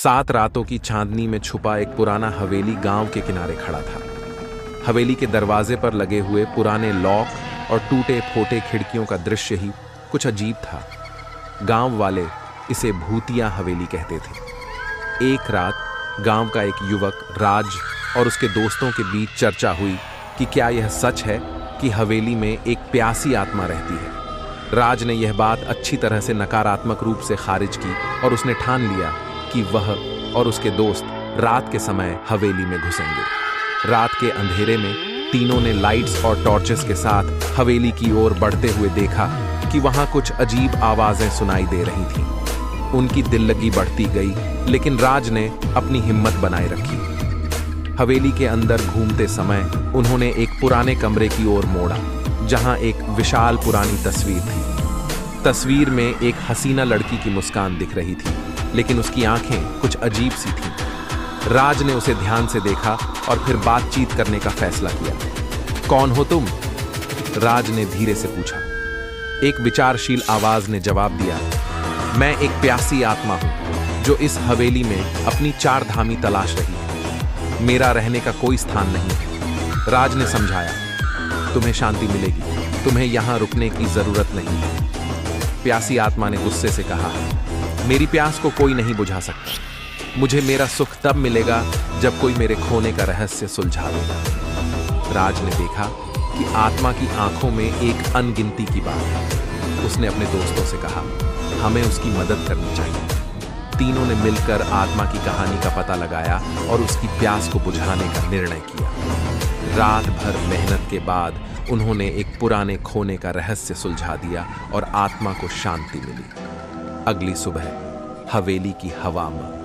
7 रातों की चांदनी में छुपा एक पुराना हवेली गांव के किनारे खड़ा था। हवेली के दरवाजे पर लगे हुए पुराने लॉक और टूटे फोटे खिड़कियों का दृश्य ही कुछ अजीब था। गांव वाले इसे भूतिया हवेली कहते थे। एक रात गांव का एक युवक राज और उसके दोस्तों के बीच चर्चा हुई कि क्या यह सच है कि हवेली में एक प्यासी आत्मा रहती है। राज ने यह बात अच्छी तरह से नकारात्मक रूप से खारिज की और उसने ठान लिया कि वह और उसके दोस्त रात के समय हवेली में घुसेंगे। रात के अंधेरे में तीनों ने लाइट्स और टॉर्चेस के साथ हवेली की ओर बढ़ते हुए देखा कि वहां कुछ अजीब आवाजें सुनाई दे रही थीं। उनकी दिल लगी बढ़ती गई, लेकिन राज ने अपनी हिम्मत बनाए रखी। हवेली के अंदर घूमते समय उन्होंने एक पुराने कमरे की ओर मोड़ा, जहां एक विशाल पुरानी तस्वीर थी। तस्वीर में एक हसीना लड़की की मुस्कान दिख रही थी, लेकिन उसकी आंखें कुछ अजीब सी थीं। राज ने उसे ध्यान से देखा और फिर बातचीत करने का फैसला किया। कौन हो तुम? राज ने धीरे से पूछा। एक विचारशील आवाज ने जवाब दिया, मैं एक प्यासी आत्मा हूं जो इस हवेली में अपनी 4 धामी तलाश रही है। मेरा रहने का कोई स्थान नहीं है। राज ने समझाया, तुम्हें शांति मिलेगी, तुम्हें यहां रुकने की जरूरत नहीं है। प्यासी आत्मा ने गुस्से से कहा, मेरी प्यास को कोई नहीं बुझा सकता। मुझे मेरा सुख तब मिलेगा जब कोई मेरे खोने का रहस्य सुलझा देगा। राज ने देखा कि आत्मा की आंखों में एक अनगिनती की बात है। उसने अपने दोस्तों से कहा, हमें उसकी मदद करनी चाहिए। तीनों ने मिलकर आत्मा की कहानी का पता लगाया और उसकी प्यास को बुझाने का निर्णय किया। रात भर मेहनत के बाद उन्होंने एक पुराने खोने का रहस्य सुलझा दिया और आत्मा को शांति मिली। अगली सुबह हवेली की हवा में